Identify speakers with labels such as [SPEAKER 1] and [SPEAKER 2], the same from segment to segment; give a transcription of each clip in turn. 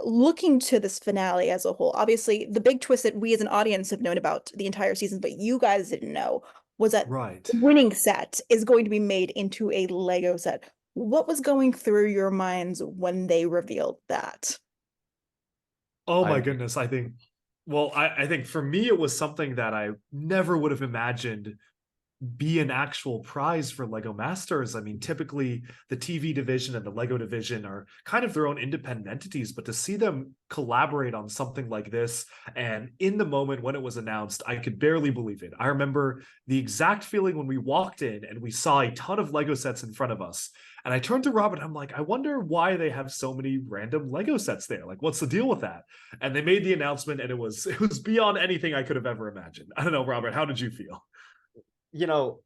[SPEAKER 1] looking to this finale as a whole, obviously the big twist that we as an audience have known about the entire season, but you guys didn't know, was that
[SPEAKER 2] Right.
[SPEAKER 1] the winning set is going to be made into a Lego set. What was going through your minds when they revealed that?
[SPEAKER 2] Oh
[SPEAKER 3] I
[SPEAKER 2] my
[SPEAKER 3] mean,
[SPEAKER 2] goodness. I think for me, it was something that I never would have imagined be an actual prize for Lego Masters. I mean, typically the TV division and the Lego division are kind of their own independent entities, but to see them collaborate on something like this, and in the moment when it was announced, I could barely believe it. I remember the exact feeling when we walked in and we saw a ton of Lego sets in front of us. And I turned to Robert, I'm like, I wonder why they have so many random Lego sets there. Like, what's the deal with that? And they made the announcement, and it was beyond anything I could have ever imagined. I don't know, Robert, how did you feel?
[SPEAKER 3] you know,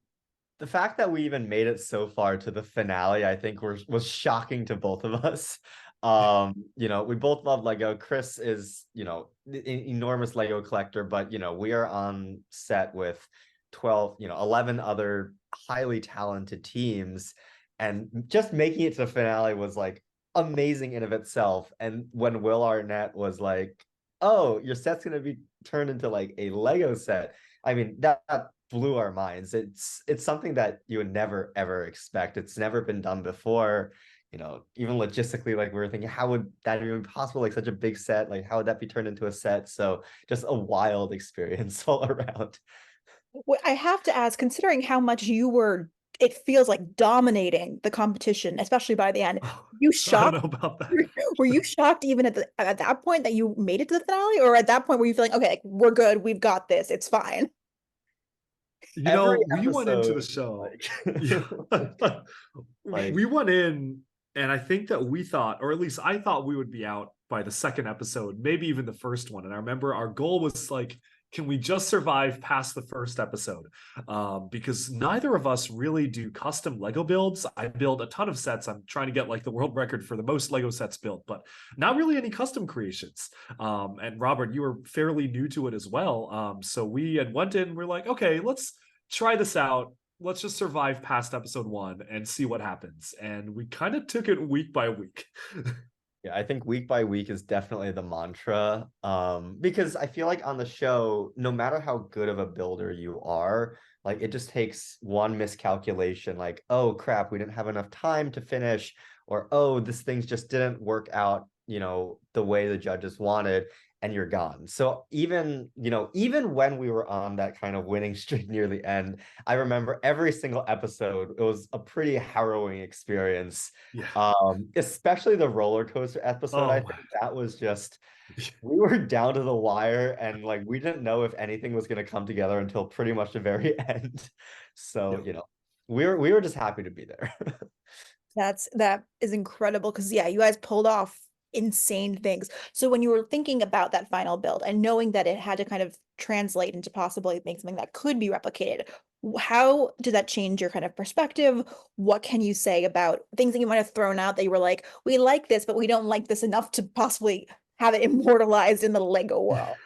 [SPEAKER 3] the fact that we even made it so far to the finale, I think was shocking to both of us. We both love Lego. Chris is, an enormous Lego collector, but we are on set with 12, 11 other highly talented teams. And just making it to the finale was like amazing in of itself. And when Will Arnett was like, "Oh, your set's gonna be turned into like a Lego set," I mean, that blew our minds. It's something that you would never ever expect. It's never been done before. Even logistically, like we were thinking, how would that even be possible? Like such a big set, like how would that be turned into a set? So just a wild experience all around.
[SPEAKER 1] Well, I have to ask, considering how much you were, it feels like dominating the competition, especially by the end.
[SPEAKER 2] Oh,
[SPEAKER 1] You
[SPEAKER 2] I don't
[SPEAKER 1] shocked?
[SPEAKER 2] know about that.
[SPEAKER 1] Were you shocked even at that point that you made it to the finale, or at that point were you feeling okay, like, we're good, we've got this, it's fine?
[SPEAKER 3] Every
[SPEAKER 2] We went into the
[SPEAKER 3] episode,
[SPEAKER 2] show.
[SPEAKER 3] like,
[SPEAKER 2] Yeah.
[SPEAKER 3] like
[SPEAKER 2] We went in, and I think that we thought, or at least I thought, we would be out by the second episode, maybe even the first one. And I remember our goal was like, can we just survive past the first episode? Because neither of us really do custom Lego builds. I build a ton of sets. I'm trying to get like the world record for the most Lego sets built, but not really any custom creations. And Robert, you were fairly new to it as well. So we had went in, we're like, okay, let's try this out. Let's just survive past episode one and see what happens. And we kind of took it week by week.
[SPEAKER 3] Yeah, I think week by week is definitely the mantra. Because I feel like on the show, no matter how good of a builder you are, like it just takes one miscalculation, like, oh crap, we didn't have enough time to finish, or oh, this thing just didn't work out, the way the judges wanted, and you're gone. So even when we were on that kind of winning streak near the end, I remember every single episode, it was a pretty harrowing experience,
[SPEAKER 2] Yeah.
[SPEAKER 3] especially the roller coaster episode. I
[SPEAKER 2] Oh my.
[SPEAKER 3] think that was just, we were down to the wire, and like we didn't know if anything was going to come together until pretty much the very end. So,
[SPEAKER 2] Yep.
[SPEAKER 3] we were just happy to be there.
[SPEAKER 1] That is incredible because yeah, you guys pulled off insane things. So when you were thinking about that final build and knowing that it had to kind of translate into possibly make something that could be replicated, how did that change your kind of perspective? What can you say about things that you might have thrown out that you were like, we like this, but we don't like this enough to possibly have it immortalized in the Lego world?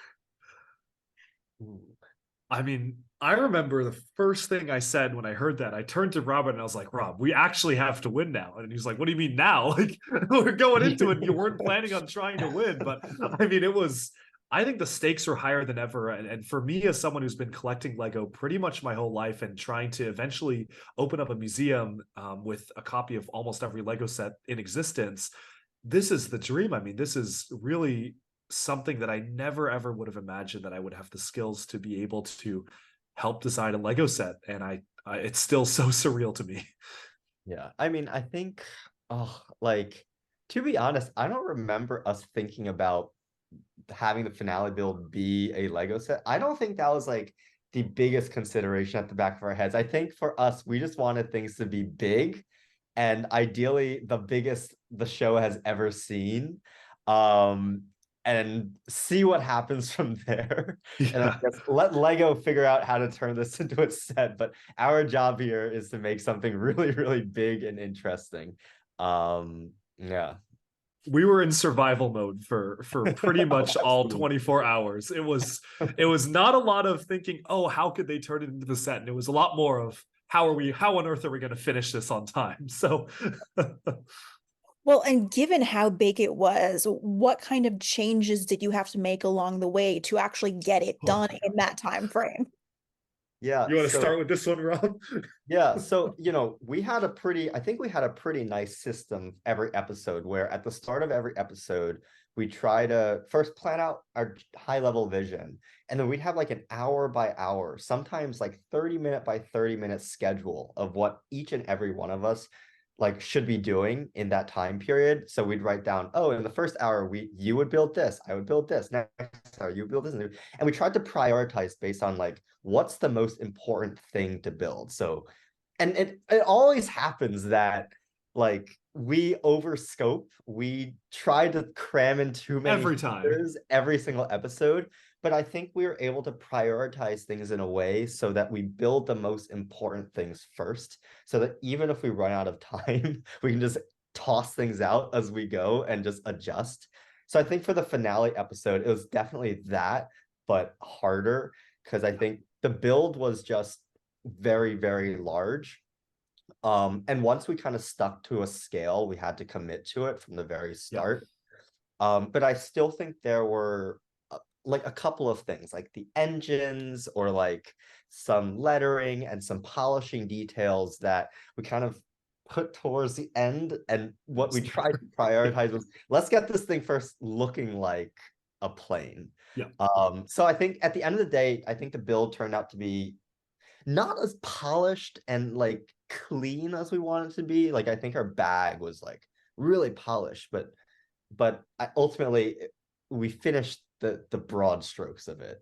[SPEAKER 2] I mean, I remember the first thing I said when I heard that. I turned to Robert and I was like, Rob, we actually have to win now. And he's like, what do you mean now? Like, we're going into it. You weren't planning on trying to win. But I mean, I think the stakes are higher than ever. And for me, as someone who's been collecting Lego pretty much my whole life and trying to eventually open up a museum with a copy of almost every Lego set in existence, this is the dream. I mean, this is really something that I never ever would have imagined that I would have the skills to be able to help design a Lego set, and it's still so surreal to me.
[SPEAKER 3] Yeah, I mean, I think, oh, like, to be honest, I don't remember us thinking about having the finale build be a Lego set. I don't think that was like the biggest consideration at the back of our heads. I think for us, we just wanted things to be big and ideally the biggest the show has ever seen. Um, and see what happens from there. And I
[SPEAKER 2] Yeah.
[SPEAKER 3] guess let Lego figure out how to turn this into a set. But our job here is to make something really, really big and interesting. Yeah.
[SPEAKER 2] We were in survival mode for pretty
[SPEAKER 3] Oh,
[SPEAKER 2] much all
[SPEAKER 3] absolutely.
[SPEAKER 2] 24 hours. It was not a lot of thinking, oh, how could they turn it into the set? And it was a lot more of how on earth are we going to finish this on time? So
[SPEAKER 1] Well, and given how big it was, what kind of changes did you have to make along the way to actually get it
[SPEAKER 2] Oh
[SPEAKER 1] done
[SPEAKER 2] my
[SPEAKER 1] in
[SPEAKER 2] God.
[SPEAKER 1] that time frame?
[SPEAKER 3] Yeah,
[SPEAKER 2] You want to
[SPEAKER 3] so
[SPEAKER 2] start with this one, Rob?
[SPEAKER 3] yeah, so we had a pretty, I think we had a pretty nice system every episode where at the start of every episode, we try to first plan out our high level vision. And then we'd have like an hour by hour, sometimes like 30-minute by 30-minute schedule of what each and every one of us like should be doing in that time period. So we'd write down, oh, in the first hour, you would build this, I would build this. Next hour, you build this. And we tried to prioritize based on like what's the most important thing to build. So and it always happens that like we overscope, we try to cram in too many
[SPEAKER 2] Every time.
[SPEAKER 3] features every single episode, but I think we were able to prioritize things in a way so that we build the most important things first, so that even if we run out of time we can just toss things out as we go and just adjust. So I think for the finale episode it was definitely that, but harder, because I think the build was just very, very large. And once we kind of stuck to a scale, we had to commit to it from the very
[SPEAKER 2] Yeah.
[SPEAKER 3] start. But I still think there were like a couple of things, like the engines or like some lettering and some polishing details that we kind of put towards the end. And what we tried to prioritize was let's get this thing first looking like a plane.
[SPEAKER 2] Yeah.
[SPEAKER 3] So I think at the end of the day, I think the build turned out to be not as polished and like clean as we wanted to be. Like I think our bag was like really polished, but ultimately we finished the broad strokes of it,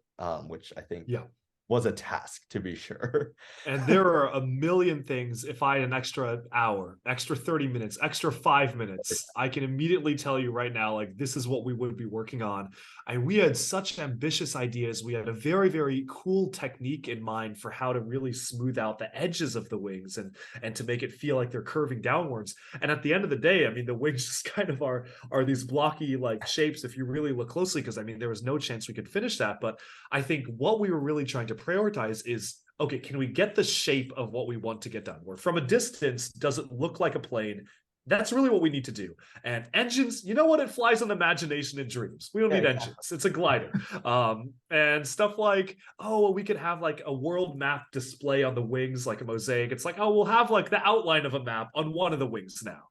[SPEAKER 3] which I think
[SPEAKER 2] Yeah.
[SPEAKER 3] was a task to be sure.
[SPEAKER 2] And there are a million things. If I had an extra hour, extra 30 minutes, extra 5 minutes, I can immediately tell you right now, like, this is what we would be working on. And we had such ambitious ideas. We had a very, very cool technique in mind for how to really smooth out the edges of the wings and to make it feel like they're curving downwards. And at the end of the day, I mean, the wings just kind of are these blocky like shapes if you really look closely, because I mean, there was no chance we could finish that. But I think what we were really trying to prioritize is, okay, can we get the shape of what we want to get done? Where from a distance, does it look like a plane? That's really what we need to do. And engines, you know what? It flies on imagination and dreams. We don't need engines. It's a glider. And stuff like, oh, we could have like a world map display on the wings, like a mosaic. It's like, oh, we'll have like the outline of a map on one of the wings now.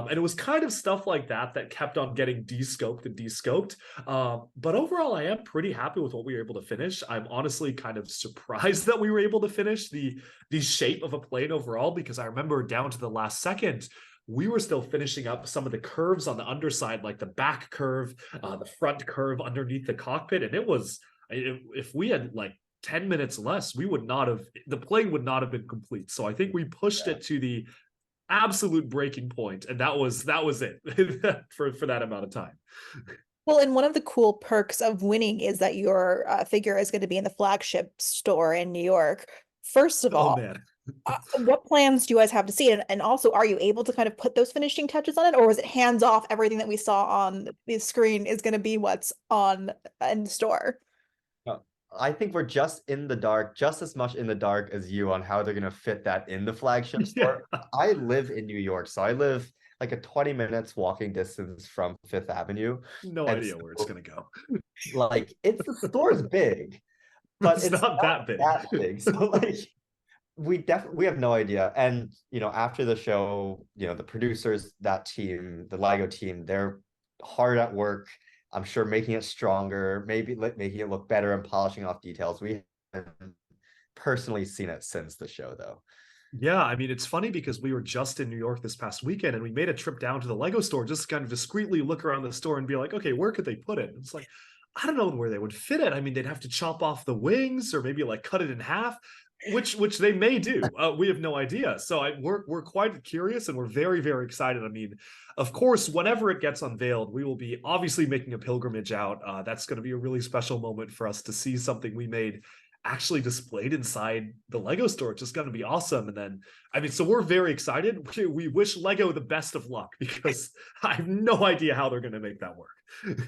[SPEAKER 2] And it was kind of stuff like that that kept on getting de-scoped and de-scoped. But overall, I am pretty happy with what we were able to finish. I'm honestly kind of surprised that we were able to finish the shape of a plane overall, because I remember down to the last second, we were still finishing up some of the curves on the underside, like the back curve, the front curve underneath the cockpit. And it was, if we had like 10 minutes less, we would not have, the plane would not have been complete. So I think we pushed it to the absolute breaking point, and that was it for that amount of time.
[SPEAKER 1] Well, and one of the cool perks of winning is that your figure is going to be in the flagship store in New York. First of
[SPEAKER 2] Oh
[SPEAKER 1] all,
[SPEAKER 2] man.
[SPEAKER 1] what plans do you guys have to see it? And also, are you able to kind of put those finishing touches on it, or was it hands off? Everything that we saw on the screen is going to be what's on in the store.
[SPEAKER 3] I think we're just in the dark, just as much in the dark as you on how they're going to fit that in the flagship store.
[SPEAKER 2] Yeah.
[SPEAKER 3] I live in New York, so I live like a 20 minutes walking distance from Fifth Avenue.
[SPEAKER 2] No
[SPEAKER 3] And
[SPEAKER 2] idea where it's gonna go.
[SPEAKER 3] like it's the store's big, but
[SPEAKER 2] It's
[SPEAKER 3] it's
[SPEAKER 2] not that
[SPEAKER 3] not
[SPEAKER 2] big.
[SPEAKER 3] that big. So like we have no idea. And after the show, the producers, that team, the Lego team, they're hard at work, I'm sure, making it stronger, maybe making it look better and polishing off details. We haven't personally seen it since the show though.
[SPEAKER 2] Yeah, I mean, it's funny because we were just in New York this past weekend and we made a trip down to the Lego store just to kind of discreetly look around the store and be like, okay, where could they put it? And it's like, I don't know where they would fit it. I mean, they'd have to chop off the wings or maybe like cut it in half, which they may do. We have no idea. So we're quite curious and we're very, very excited. I mean, of course, whenever it gets unveiled, we will be obviously making a pilgrimage out. That's going to be a really special moment for us to see something we made actually displayed inside the Lego store. It's just going to be awesome. And then, I mean, so we're very excited. We wish Lego the best of luck because I have no idea how they're going to make that work.